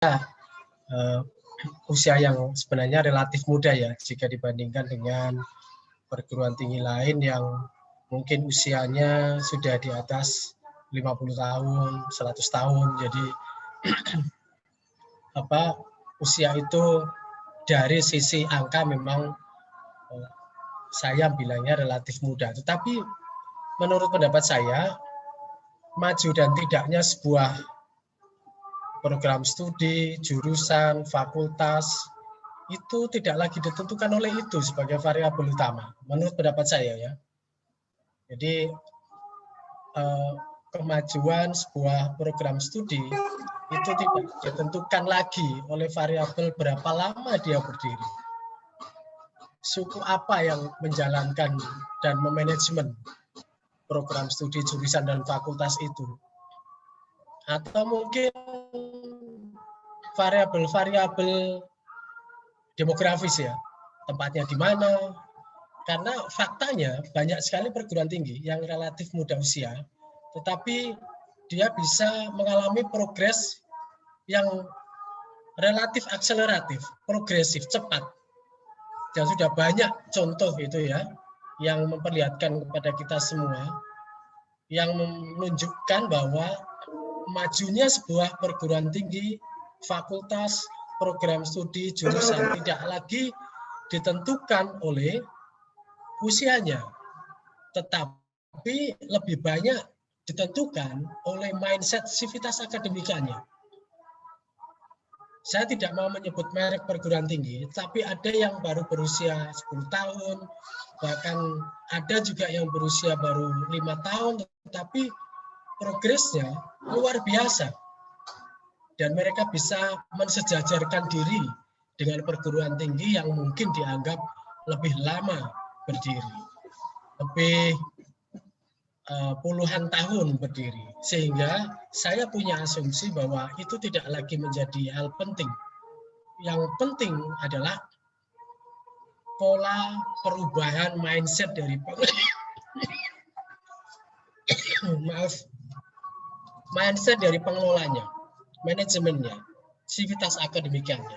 uh, usia yang sebenarnya relatif muda ya jika dibandingkan dengan perguruan tinggi lain yang mungkin usianya sudah di atas 50 tahun, 100 tahun. Jadi usia itu dari sisi angka memang saya bilangnya relatif muda. Tetapi menurut pendapat saya, maju dan tidaknya sebuah program studi, jurusan, fakultas, itu tidak lagi ditentukan oleh itu sebagai variabel utama. Menurut pendapat saya ya. Jadi kemajuan sebuah program studi itu tidak ditentukan lagi oleh variabel berapa lama dia berdiri. Suku apa yang menjalankan dan memanajemen program studi jurusan dan fakultas itu. Atau mungkin variabel-variabel demografis ya, tempatnya di mana. Karena faktanya banyak sekali perguruan tinggi yang relatif muda usia, tetapi dia bisa mengalami progres yang relatif akseleratif, progresif, cepat. Dan sudah banyak contoh itu ya, yang memperlihatkan kepada kita semua, yang menunjukkan bahwa majunya sebuah perguruan tinggi, fakultas, program studi, jurusan tidak lagi ditentukan oleh usianya, tetapi lebih banyak ditentukan oleh mindset sivitas akademikanya. Saya tidak mau menyebut merek perguruan tinggi, tapi ada yang baru berusia 10 tahun, bahkan ada juga yang berusia baru 5 tahun, tetapi progresnya luar biasa. Dan mereka bisa mensejajarkan diri dengan perguruan tinggi yang mungkin dianggap lebih lama berdiri, lebih puluhan tahun berdiri, sehingga saya punya asumsi bahwa itu tidak lagi menjadi hal penting. Yang penting adalah pola perubahan mindset dari mindset dari pengelolanya, manajemennya, sivitas akademikanya,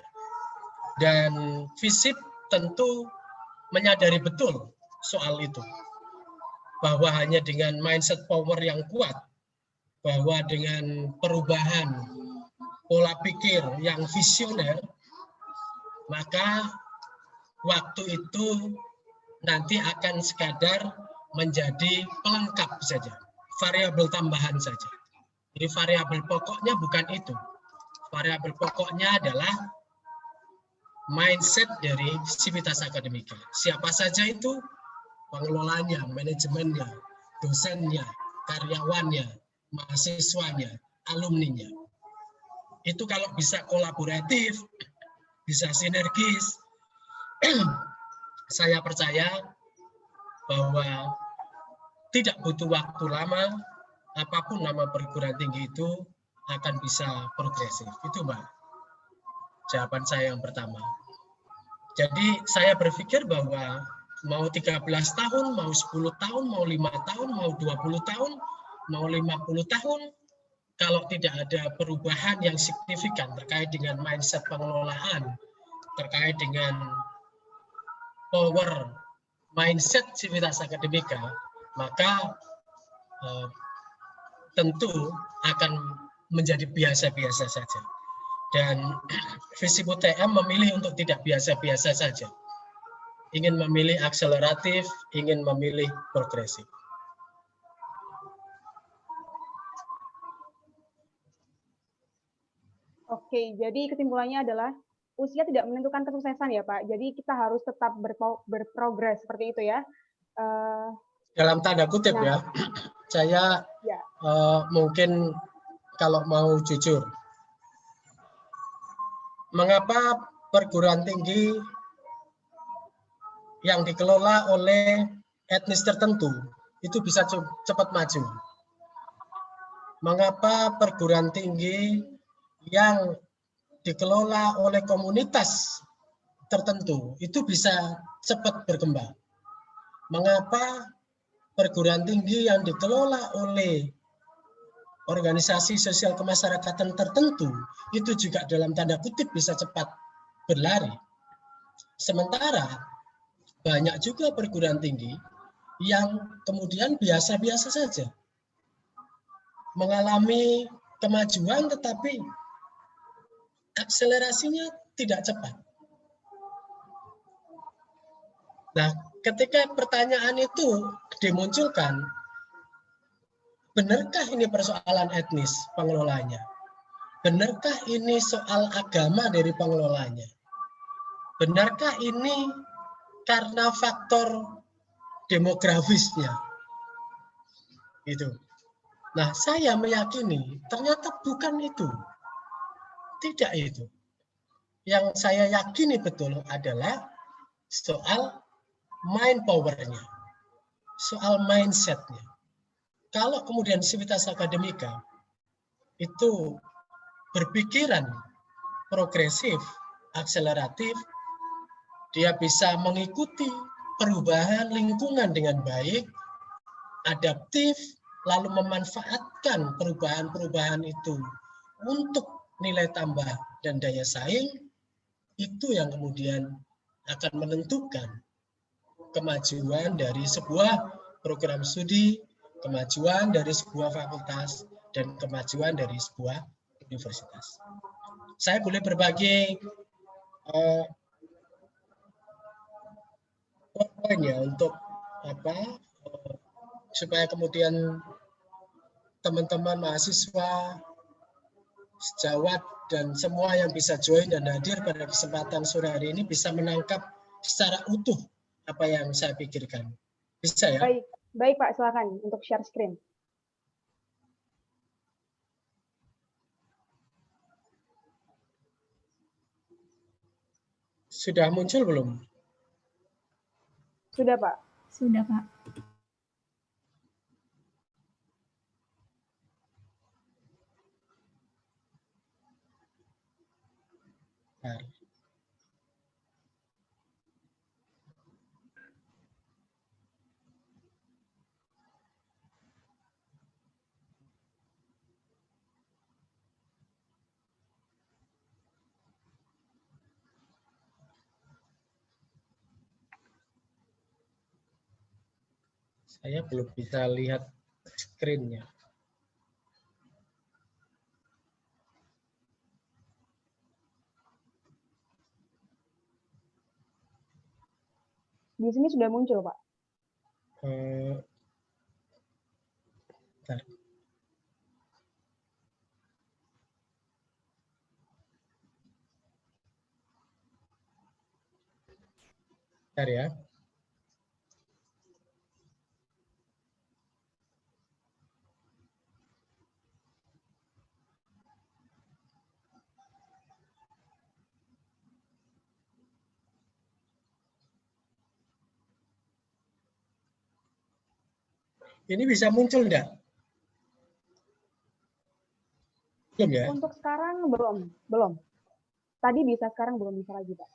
dan FISIP tentu menyadari betul soal itu, bahwa hanya dengan mindset power yang kuat, bahwa dengan perubahan pola pikir yang visioner, maka waktu itu nanti akan sekadar menjadi pelengkap saja, variabel tambahan saja. Jadi variabel pokoknya bukan itu. Variabel pokoknya adalah mindset dari sivitas akademika. Siapa saja itu? Pengelolanya, manajemennya, dosennya, karyawannya, mahasiswanya, alumninya. Itu kalau bisa kolaboratif, bisa sinergis, saya percaya bahwa tidak butuh waktu lama, apapun nama perguruan tinggi itu akan bisa progresif. Itu Mbak, jawaban saya yang pertama. Jadi saya berpikir bahwa mau 13 tahun, mau 10 tahun, mau 5 tahun, mau 20 tahun, mau 50 tahun, kalau tidak ada perubahan yang signifikan terkait dengan mindset pengelolaan, terkait dengan power mindset sivitas akademika, maka tentu akan menjadi biasa-biasa saja. Dan FISIP UTM memilih untuk tidak biasa-biasa saja. Ingin memilih akseleratif, ingin memilih progresif. Oke, jadi kesimpulannya adalah usia tidak menentukan kesuksesan ya Pak. Jadi kita harus tetap berprogres seperti itu ya. Dalam tanda kutip ya, saya mungkin kalau mau jujur, mengapa perguruan tinggi yang dikelola oleh etnis tertentu itu bisa cepat maju? Mengapa perguruan tinggi yang dikelola oleh komunitas tertentu itu bisa cepat berkembang? Mengapa perguruan tinggi yang dikelola oleh organisasi sosial kemasyarakatan tertentu itu juga dalam tanda kutip bisa cepat berlari. Sementara banyak juga perguruan tinggi yang kemudian biasa-biasa saja, mengalami kemajuan tetapi akselerasinya tidak cepat. Nah, ketika pertanyaan itu dimunculkan, benarkah ini persoalan etnis pengelolanya? Benarkah ini soal agama dari pengelolanya? Benarkah ini karena faktor demografisnya? Itu. Nah, saya meyakini ternyata bukan itu. Tidak itu. Yang saya yakini betul adalah soal mind power-nya, soal mindset-nya. Kalau kemudian sivitas akademika itu berpikiran progresif, akseleratif, dia bisa mengikuti perubahan lingkungan dengan baik, adaptif, lalu memanfaatkan perubahan-perubahan itu untuk nilai tambah dan daya saing, itu yang kemudian akan menentukan kemajuan dari sebuah program studi, kemajuan dari sebuah fakultas, dan kemajuan dari sebuah universitas. Saya boleh berbagi poin ya untuk supaya kemudian teman-teman mahasiswa, sejawat, dan semua yang bisa join dan hadir pada kesempatan sore hari ini bisa menangkap secara utuh apa yang saya pikirkan. Bisa ya? Baik Pak, silakan untuk share screen. Sudah muncul belum? Sudah Pak. Sudah Pak. Nah. Saya belum bisa lihat screen-nya. Di sini sudah muncul, Pak. Bentar. Bentar ya. Ini bisa muncul enggak? Belum ya? Untuk sekarang belum. Tadi bisa, sekarang belum bisa lagi, Pak.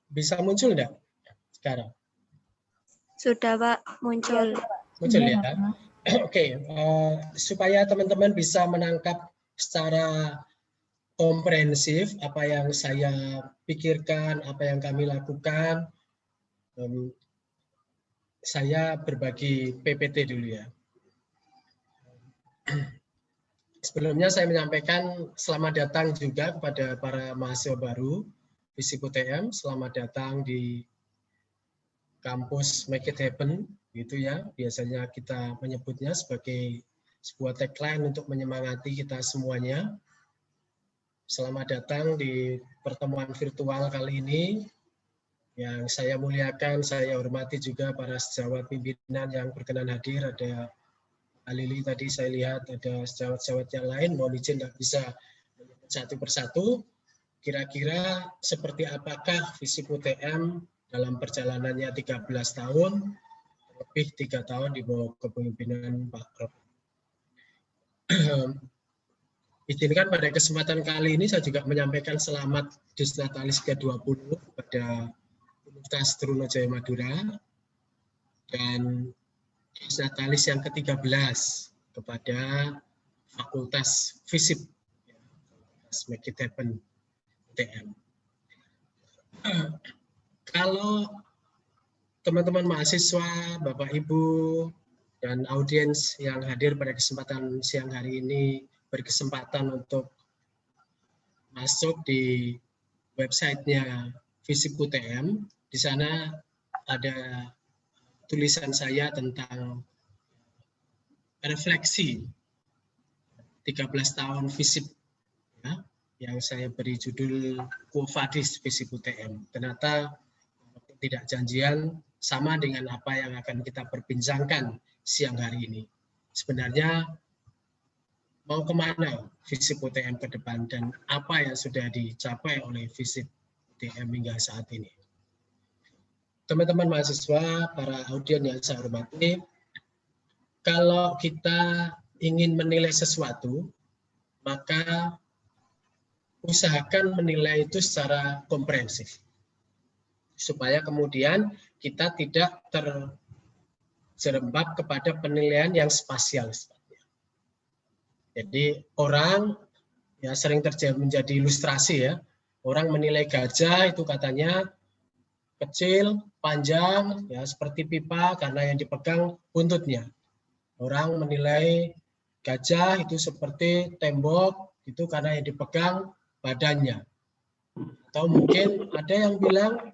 Bisa muncul enggak sekarang? Sudah Pak, muncul. Muncul ya? Oke, supaya teman-teman bisa menangkap secara komprehensif apa yang saya pikirkan, apa yang kami lakukan, saya berbagi PPT dulu ya. Sebelumnya saya menyampaikan selamat datang juga kepada para mahasiswa baru FISIP UTM, selamat datang di kampus Make It Happen, gitu ya. Biasanya kita menyebutnya sebagai sebuah tagline untuk menyemangati kita semuanya. Selamat datang di pertemuan virtual kali ini. Yang saya muliakan, saya hormati juga para sejawat pimpinan yang berkenan hadir. Ada Alili tadi saya lihat, ada sejawat-sejawat yang lain, mohon izin tidak bisa satu persatu. Kira-kira seperti apakah FISIP UTM dalam perjalanannya 13 tahun, lebih 3 tahun di bawah kepemimpinan Pak Prof. izinkan pada kesempatan kali ini saya juga menyampaikan selamat Disnatalis ke-20 kepada Universitas Trunojoyo Madura dan Disnatalis yang ke-13 kepada Fakultas FISIP, Make It Happen UTM. Kalau teman-teman mahasiswa, Bapak Ibu, dan audiens yang hadir pada kesempatan siang hari ini berkesempatan untuk masuk di websitenya FISIP UTM, di sana ada tulisan saya tentang refleksi 13 tahun FISIP, ya, yang saya beri judul Quo Vadis FISIP UTM. Ternyata tidak janjian sama dengan apa yang akan kita perbincangkan siang hari ini. Sebenarnya mau kemana FISIP UTM ke depan dan apa yang sudah dicapai oleh FISIP UTM hingga saat ini. Teman-teman mahasiswa, para audien yang saya hormati, kalau kita ingin menilai sesuatu, maka usahakan menilai itu secara komprehensif. Supaya kemudian kita tidak terjerembab kepada penilaian yang spasial. Jadi orang ya sering menjadi ilustrasi ya. Orang menilai gajah itu katanya kecil, panjang, ya seperti pipa karena yang dipegang buntutnya. Orang menilai gajah itu seperti tembok itu karena yang dipegang badannya. Atau mungkin ada yang bilang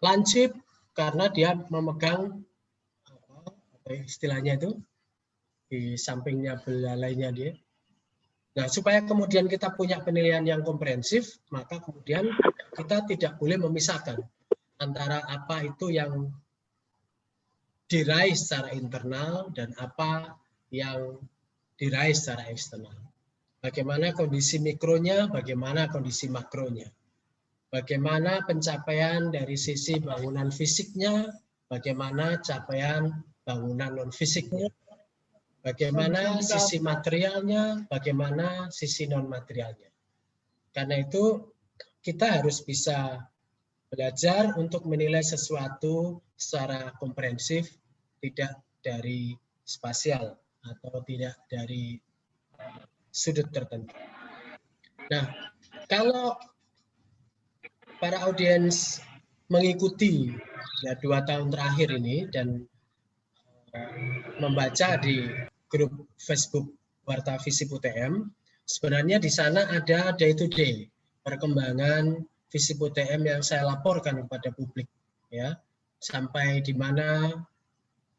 lancip karena dia memegang apa istilahnya itu di sampingnya belalainya dia. Nah, supaya kemudian kita punya penilaian yang komprehensif, maka kemudian kita tidak boleh memisahkan antara apa itu yang diraih secara internal dan apa yang diraih secara eksternal. Bagaimana kondisi mikronya, bagaimana kondisi makronya. Bagaimana pencapaian dari sisi bangunan fisiknya, bagaimana capaian bangunan non-fisiknya. Bagaimana sisi materialnya, bagaimana sisi non-materialnya. Karena itu kita harus bisa belajar untuk menilai sesuatu secara komprehensif, tidak dari spasial atau tidak dari sudut tertentu. Nah, kalau para audiens mengikuti ya 2 tahun terakhir ini dan membaca di grup Facebook Warta FISIP UTM, sebenarnya di sana ada day to day perkembangan FISIP UTM yang saya laporkan kepada publik, ya, sampai di mana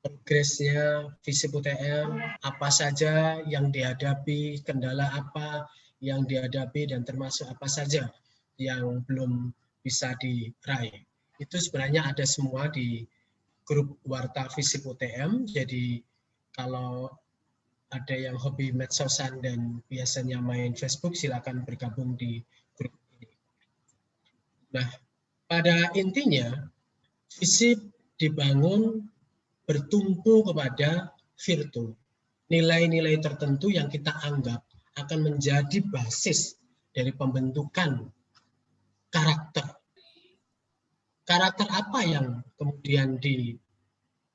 progresnya FISIP UTM, apa saja yang dihadapi, kendala apa yang dihadapi, dan termasuk apa saja yang belum bisa diraih. Itu sebenarnya ada semua di grup Warta FISIP UTM, jadi kalau ada yang hobi medsosan dan biasanya main Facebook, silakan bergabung di grup ini. Nah, pada intinya, FISIP dibangun bertumpu kepada virtu, nilai-nilai tertentu yang kita anggap akan menjadi basis dari pembentukan karakter. Karakter apa yang kemudian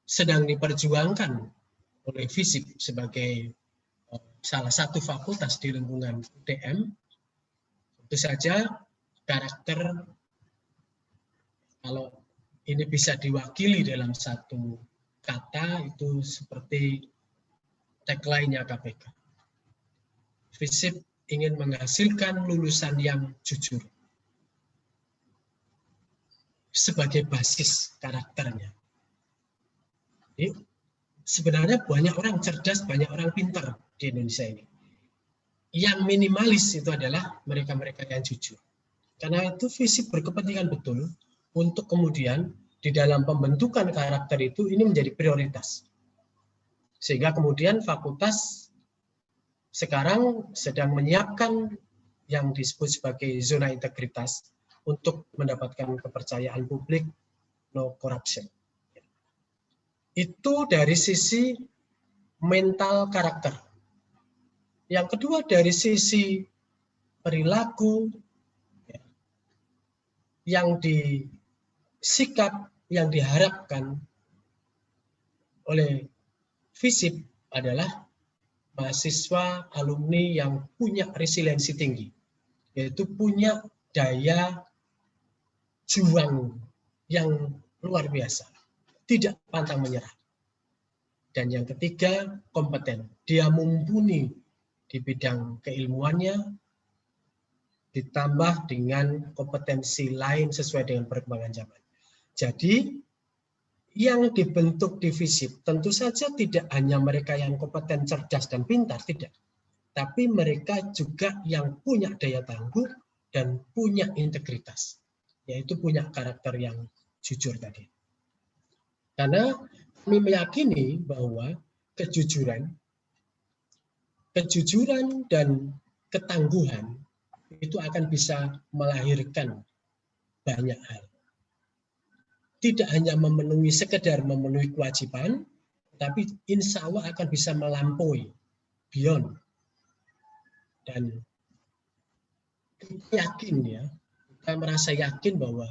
sedang diperjuangkan oleh FISIP sebagai salah satu fakultas di lingkungan UTM? Tentu saja karakter, kalau ini bisa diwakili dalam satu kata, itu seperti tagline-nya KPK. FISIP ingin menghasilkan lulusan yang jujur sebagai basis karakternya. Jadi, sebenarnya banyak orang cerdas, banyak orang pintar di Indonesia ini. Yang minimalis itu adalah mereka-mereka yang jujur. Karena itu FISIP berkepentingan betul untuk kemudian di dalam pembentukan karakter itu ini menjadi prioritas. Sehingga kemudian fakultas sekarang sedang menyiapkan yang disebut sebagai zona integritas untuk mendapatkan kepercayaan publik, no corruption. Itu dari sisi mental karakter. Yang kedua dari sisi perilaku, yang disikap, yang diharapkan oleh FISIP adalah mahasiswa alumni yang punya resiliensi tinggi, yaitu punya daya juang yang luar biasa, tidak pantang menyerah. Dan yang ketiga, kompeten. Dia mumpuni di bidang keilmuannya, ditambah dengan kompetensi lain sesuai dengan perkembangan zaman. Jadi, yang dibentuk di FISIP tentu saja tidak hanya mereka yang kompeten, cerdas, dan pintar, tidak. Tapi mereka juga yang punya daya tangguh dan punya integritas, yaitu punya karakter yang jujur tadi. Karena kami meyakini bahwa kejujuran dan ketangguhan itu akan bisa melahirkan banyak hal. Tidak hanya sekedar memenuhi kewajiban, tapi insya Allah akan bisa melampaui, beyond. Dan kita yakin kita merasa yakin bahwa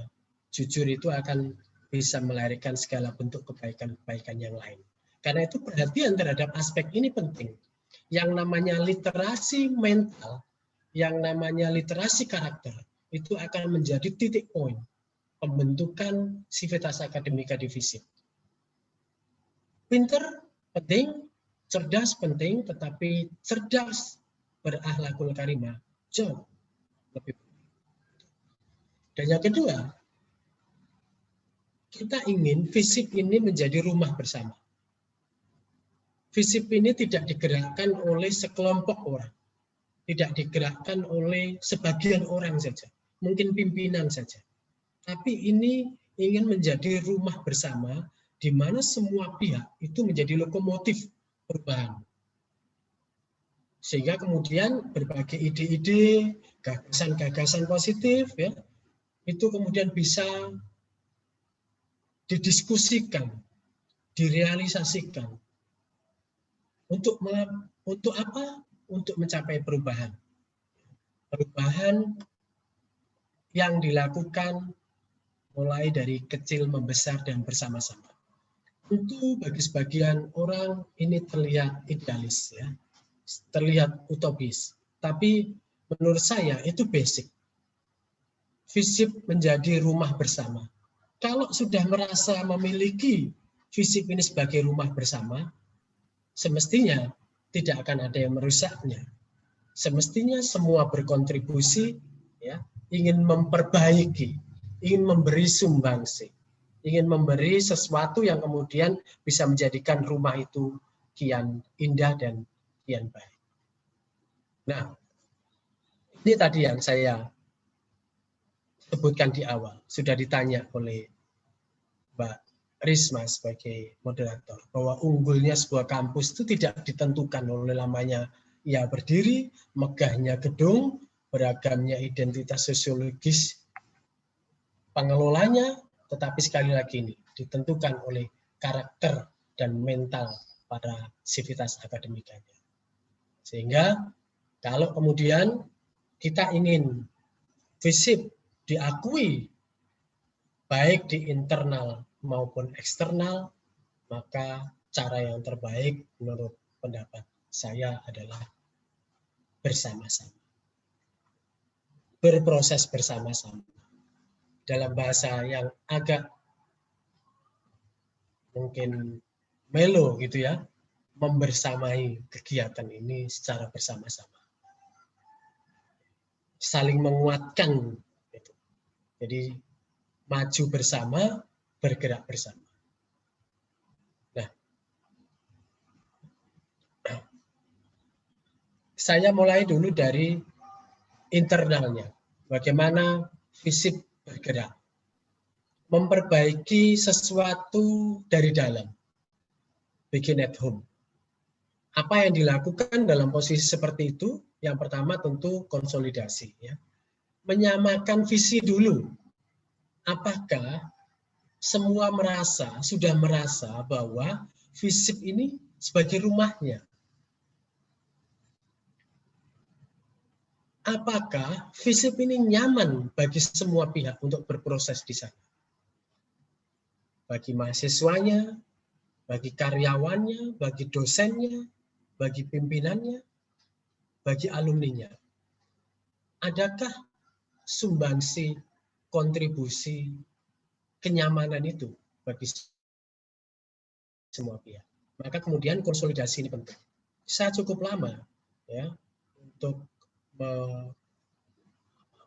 jujur itu akan bisa melahirkan segala bentuk kebaikan-kebaikan yang lain. Karena itu perhatian terhadap aspek ini penting. Yang namanya literasi mental, yang namanya literasi karakter, itu akan menjadi titik poin pembentukan sivitas akademika di FISIP. Pinter penting, cerdas penting, tetapi cerdas berakhlakul karimah jauh lebih penting. Dan yang kedua, kita ingin FISIP ini menjadi rumah bersama. FISIP ini tidak digerakkan oleh sekelompok orang, tidak digerakkan oleh sebagian orang saja, mungkin pimpinan saja. Tapi ini ingin menjadi rumah bersama di mana semua pihak itu menjadi lokomotif perubahan. Sehingga kemudian berbagai ide-ide, gagasan-gagasan positif itu kemudian bisa didiskusikan, direalisasikan. Untuk apa? Untuk mencapai perubahan. Perubahan yang dilakukan mulai dari kecil membesar dan bersama-sama. Tentu bagi sebagian orang ini terlihat idealis, terlihat utopis. Tapi menurut saya itu basic. FISIP menjadi rumah bersama. Kalau sudah merasa memiliki FISIP ini sebagai rumah bersama, semestinya tidak akan ada yang merusaknya. Semestinya semua berkontribusi, ingin memperbaiki, ingin memberi sumbangsi, ingin memberi sesuatu yang kemudian bisa menjadikan rumah itu kian indah dan kian baik. Nah, ini tadi yang saya sebutkan di awal, sudah ditanya oleh Mbak Risma sebagai moderator, bahwa unggulnya sebuah kampus itu tidak ditentukan oleh lamanya ia berdiri, megahnya gedung, beragamnya identitas sosiologis pengelolanya, tetapi sekali lagi ini ditentukan oleh karakter dan mental para sivitas akademikanya. Sehingga kalau kemudian kita ingin FISIP diakui baik di internal maupun eksternal, maka cara yang terbaik menurut pendapat saya adalah bersama-sama. Berproses bersama-sama. Dalam bahasa yang agak mungkin melo gitu membersamai kegiatan ini secara bersama-sama. Saling menguatkan. Jadi maju bersama, bergerak bersama. Nah, saya mulai dulu dari internalnya. Bagaimana FISIP bergerak. Memperbaiki sesuatu dari dalam. Begin at home. Apa yang dilakukan dalam posisi seperti itu? Yang pertama tentu konsolidasi. Menyamakan visi dulu. Apakah semua sudah merasa bahwa FISIP ini sebagai rumahnya. Apakah FISIP ini nyaman bagi semua pihak untuk berproses di sana? Bagi mahasiswanya, bagi karyawannya, bagi dosennya, bagi pimpinannya, bagi alumninya. Adakah sumbangsi, kontribusi, kenyamanan itu bagi semua pihak? Maka kemudian konsolidasi ini penting. Saya cukup lama ya untuk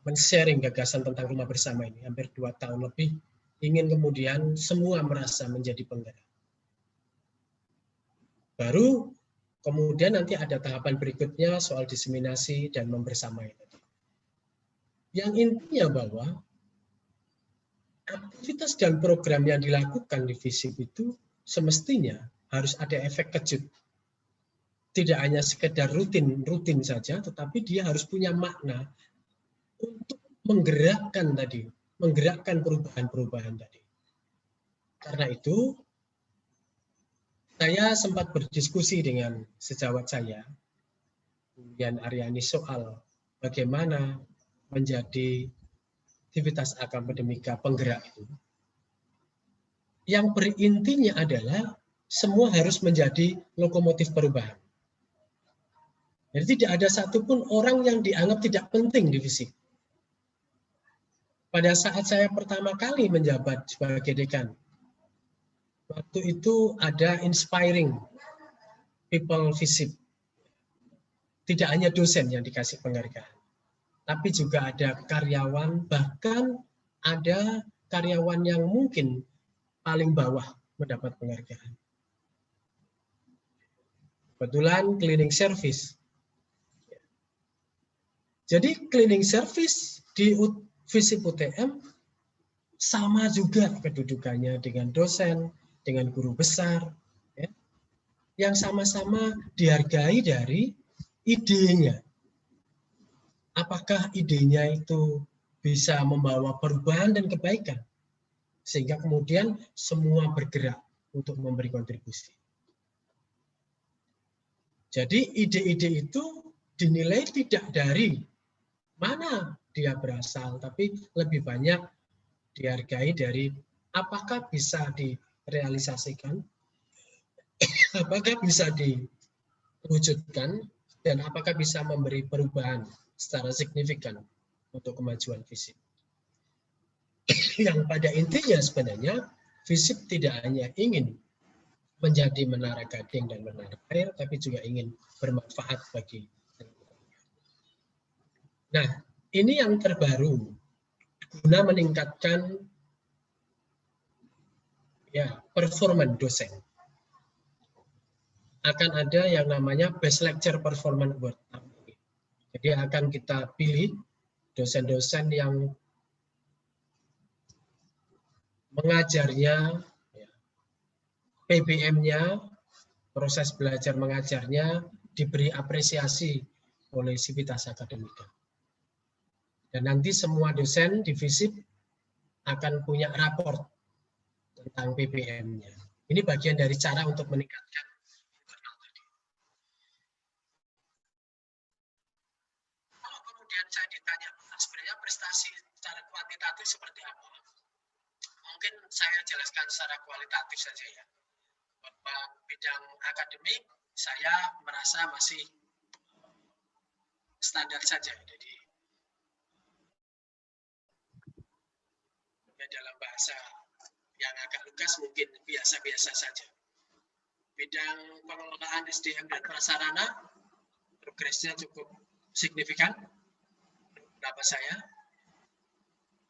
men-sharing gagasan tentang rumah bersama ini, hampir 2 tahun lebih, ingin kemudian semua merasa menjadi penggerak. Baru kemudian nanti ada tahapan berikutnya soal diseminasi dan membersamai. Yang intinya bahwa aktivitas dan program yang dilakukan di FISIP itu semestinya harus ada efek kejut. Tidak hanya sekedar rutin saja, tetapi dia harus punya makna untuk menggerakkan perubahan-perubahan tadi. Karena itu, saya sempat berdiskusi dengan sejawat saya, kemudian Aryani, soal bagaimana menjadi aktivitas akademika penggerak itu. Yang berintinya adalah semua harus menjadi lokomotif perubahan. Jadi tidak ada satupun orang yang dianggap tidak penting di FISIP. Pada saat saya pertama kali menjabat sebagai dekan, waktu itu ada inspiring people FISIP. Tidak hanya dosen yang dikasih penghargaan, tapi juga ada karyawan, bahkan ada karyawan yang mungkin paling bawah mendapat penghargaan. Kebetulan cleaning service. Jadi cleaning service di FISIP UTM sama juga kedudukannya dengan dosen, dengan guru besar, ya, yang sama-sama dihargai dari idenya. Apakah idenya itu bisa membawa perubahan dan kebaikan, sehingga kemudian semua bergerak untuk memberi kontribusi. Jadi ide-ide itu dinilai tidak dari mana dia berasal, tapi lebih banyak dihargai dari apakah bisa direalisasikan, apakah bisa diwujudkan, dan apakah bisa memberi perubahan secara signifikan untuk kemajuan FISIP. Yang pada intinya sebenarnya FISIP tidak hanya ingin menjadi menara gading dan menara air, tapi juga ingin bermanfaat bagi. Nah, ini yang terbaru guna meningkatkan ya performance dosen. Akan ada yang namanya Best Lecture Performance Award. Jadi akan kita pilih dosen-dosen yang mengajarnya, PBM-nya, proses belajar mengajarnya diberi apresiasi oleh Sivitas Akademika. Dan nanti semua dosen di FISIP akan punya raport tentang PBM-nya. Ini bagian dari cara untuk meningkatkan internal tadi. Kalau kemudian saya ditanya, sebenarnya prestasi secara kuantitatif seperti apa? Mungkin saya jelaskan secara kualitatif saja ya. Bahwa bidang akademik saya merasa masih standar saja. Jadi dalam bahasa yang agak lugas mungkin biasa-biasa saja. Bidang pengelolaan SDM dan prasarana progresnya cukup signifikan pendapat saya.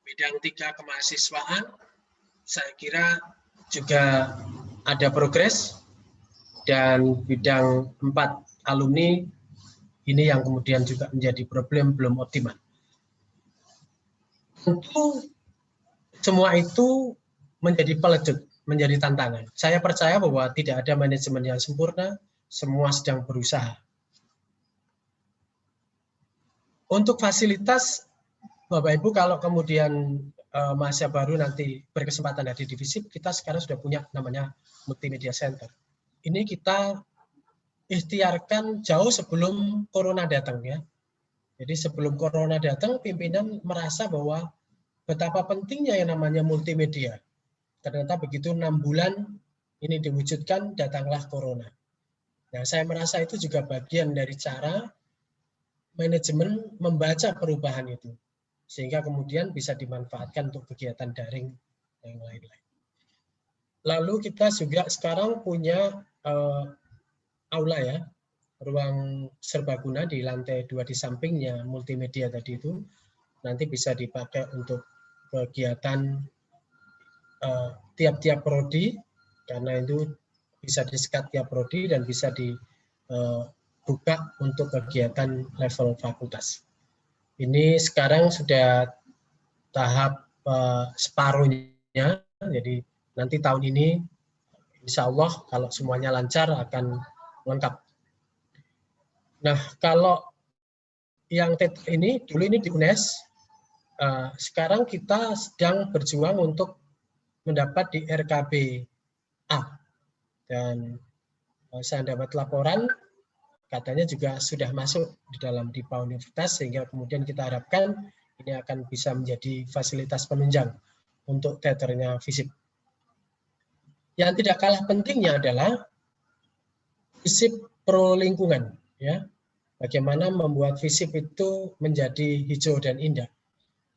Bidang 3 kemahasiswaan saya kira juga ada progres, dan bidang 4 alumni ini yang kemudian juga menjadi problem, belum optimal. Tentu semua itu menjadi pelecut, menjadi tantangan. Saya percaya bahwa tidak ada manajemen yang sempurna, semua sedang berusaha. Untuk fasilitas, Bapak Ibu, kalau kemudian mahasiswa baru nanti berkesempatan hadir di FISIP, kita sekarang sudah punya namanya Multimedia Center. Ini kita ikhtiarkan jauh sebelum corona datang ya. Jadi sebelum corona datang, pimpinan merasa bahwa betapa pentingnya yang namanya multimedia. Ternyata begitu 6 bulan ini diwujudkan, datanglah corona. Nah, saya merasa itu juga bagian dari cara manajemen membaca perubahan itu, sehingga kemudian bisa dimanfaatkan untuk kegiatan daring yang lain-lain. Lalu kita juga sekarang punya aula ya, ruang serbaguna di lantai 2 di sampingnya multimedia tadi itu, nanti bisa dipakai untuk kegiatan tiap-tiap prodi, karena itu bisa di-skat tiap prodi dan bisa dibuka untuk kegiatan level fakultas. Ini sekarang sudah tahap separuhnya, jadi nanti tahun ini insya Allah kalau semuanya lancar akan lengkap. Nah, kalau yang ini dulu ini di UNES, sekarang kita sedang berjuang untuk mendapat di RKB A, dan saya dapat laporan katanya juga sudah masuk di dalam DIPA Universitas, sehingga kemudian kita harapkan ini akan bisa menjadi fasilitas penunjang untuk teaternya FISIP. Yang tidak kalah pentingnya adalah FISIP pro lingkungan, ya. Bagaimana membuat FISIP itu menjadi hijau dan indah.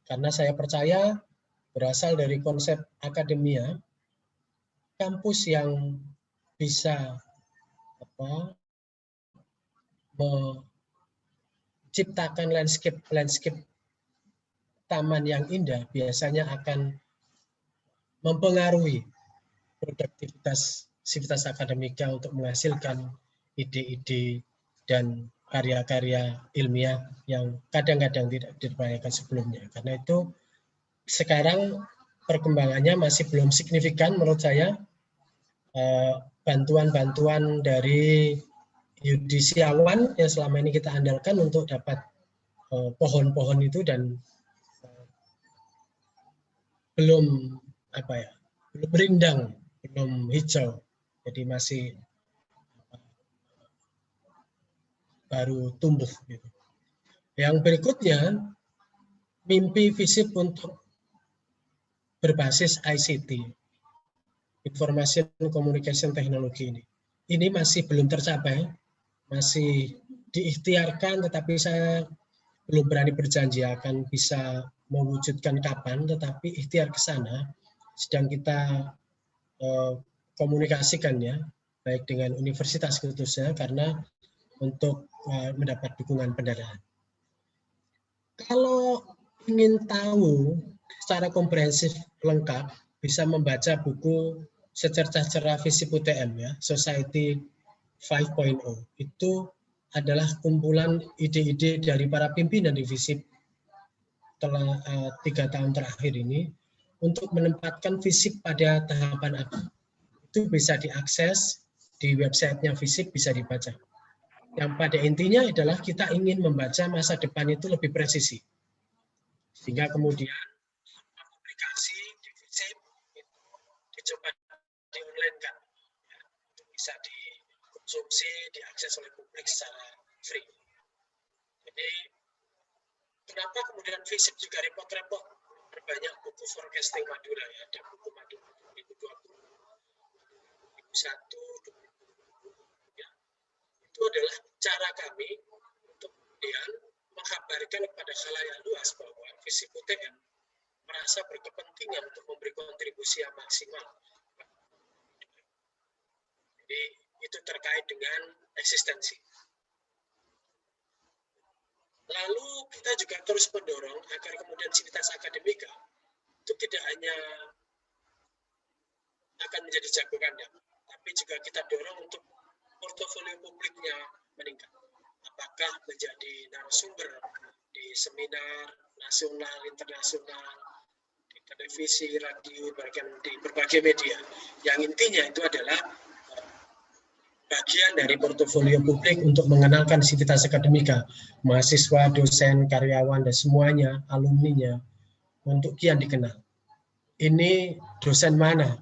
Karena saya percaya berasal dari konsep akademia, kampus yang bisa menciptakan landscape taman yang indah biasanya akan mempengaruhi produktivitas sivitas akademika untuk menghasilkan ide-ide dan karya-karya ilmiah yang kadang-kadang tidak diupayakan sebelumnya. Karena itu sekarang perkembangannya masih belum signifikan menurut saya. Bantuan-bantuan dari yudisiawan yang selama ini kita andalkan untuk dapat pohon-pohon itu dan belum belum rindang, belum hijau, jadi masih baru tumbuh. Gitu. Yang berikutnya, mimpi FISIP untuk berbasis ICT, Information Communication Technology ini masih belum tercapai, masih diikhtiarkan, tetapi saya belum berani berjanji akan bisa mewujudkan kapan, tetapi ikhtiar ke sana sedang kita komunikasikan ya, baik dengan universitas khususnya, karena untuk mendapat dukungan pendanaan. Kalau ingin tahu secara komprehensif lengkap, bisa membaca buku Secercah-cerah FISIP UTM ya, Society 5.0. Itu adalah kumpulan ide-ide dari para pimpinan di FISIP setelah 3 tahun terakhir ini untuk menempatkan FISIP pada tahapan apa. Itu bisa diakses di websitenya FISIP, bisa dibaca. Yang pada intinya adalah kita ingin membaca masa depan itu lebih presisi. Sehingga kemudian publikasi di FISIP itu dicoba di-online-kan. Ya, bisa dikonsumsi, diakses oleh publik secara free. Jadi, kenapa kemudian FISIP juga repot-repot berbanyak buku forecasting Madura ya, ada buku Madura 2020, 2021, 2020, ya. Itu adalah cara kami untuk kemudian mengkabarkan kepada khalayak luas bahwa FISIP UTM merasa berkepentingan untuk memberi kontribusi yang maksimal. Jadi itu terkait dengan eksistensi. Lalu kita juga terus mendorong agar kemudian sivitas akademika itu tidak hanya akan menjadi jago kandang, tapi juga kita dorong untuk portofolio publiknya meningkat. Apakah menjadi narasumber di seminar nasional, internasional, di televisi, radio, bahkan di berbagai media. Yang intinya itu adalah bagian dari portofolio publik untuk mengenalkan sivitas akademika, mahasiswa, dosen, karyawan, dan semuanya, alumninya, untuk kian dikenal. Ini dosen mana?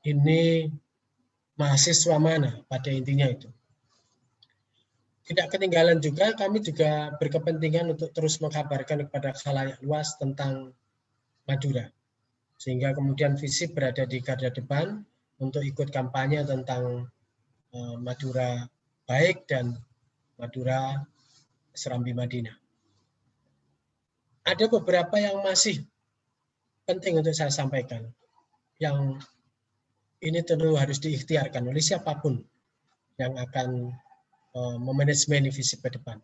Ini mahasiswa mana? Pada intinya itu. tidak ketinggalan juga, kami juga berkepentingan untuk terus mengkabarkan kepada khalayak luas tentang Madura. Sehingga kemudian FISIP berada di garda depan untuk ikut kampanye tentang Madura baik dan Madura Serambi Madinah. Ada beberapa yang masih penting untuk saya sampaikan, yang ini tentu harus diikhtiarkan oleh siapapun yang akan memanajemen FISIP ke depan.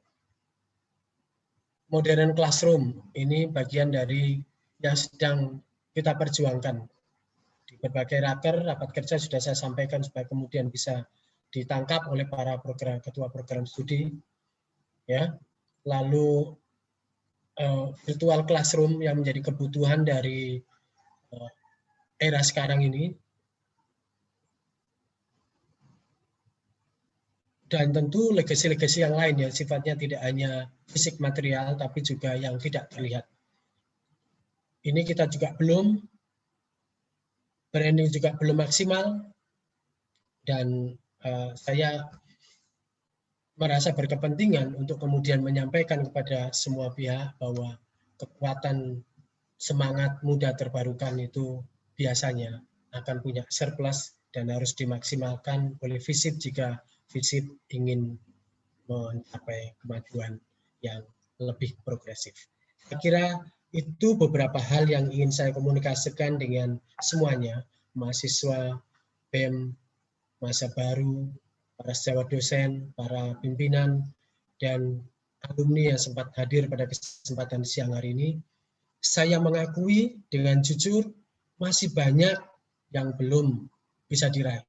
Modern classroom ini bagian dari yang sedang kita perjuangkan. Di berbagai rapat kerja sudah saya sampaikan supaya kemudian bisa ditangkap oleh para ketua program studi. Ya. Lalu virtual classroom yang menjadi kebutuhan dari era sekarang ini. Dan tentu legasi-legasi yang lain yang sifatnya tidak hanya fisik material, tapi juga yang tidak terlihat. Ini kita juga belum, branding juga belum maksimal, dan saya merasa berkepentingan untuk kemudian menyampaikan kepada semua pihak bahwa kekuatan semangat muda terbarukan itu biasanya akan punya surplus dan harus dimaksimalkan oleh FISIP jika FISIP ingin mencapai kemajuan yang lebih progresif. Saya kira itu beberapa hal yang ingin saya komunikasikan dengan semuanya, mahasiswa, BEM, masa baru, para sejawat dosen, para pimpinan, dan alumni yang sempat hadir pada kesempatan siang hari ini. Saya mengakui dengan jujur masih banyak yang belum bisa diraih.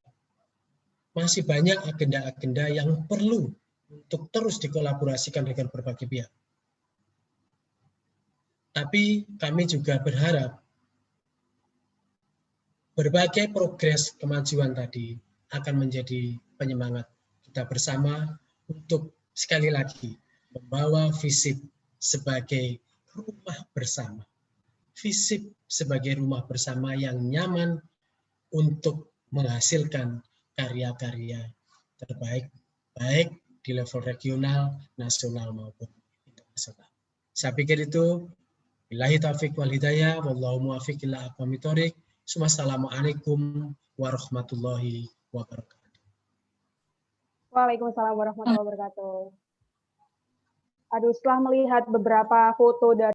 Masih banyak agenda-agenda yang perlu untuk terus dikolaborasikan dengan berbagai pihak. Tapi kami juga berharap berbagai progres kemajuan tadi akan menjadi penyemangat kita bersama untuk sekali lagi membawa FISIP sebagai rumah bersama. FISIP sebagai rumah bersama yang nyaman untuk menghasilkan karya-karya terbaik, baik di level regional, nasional maupun internasional. Saya pikir itu. Billahi taufiq wal hidayah, wallahu muwaffiq ila aqwamit thoriq. Assalamualaikum warahmatullahi wabarakatuh. Waalaikumsalam warahmatullahi wabarakatuh. Aduh, setelah melihat beberapa foto dari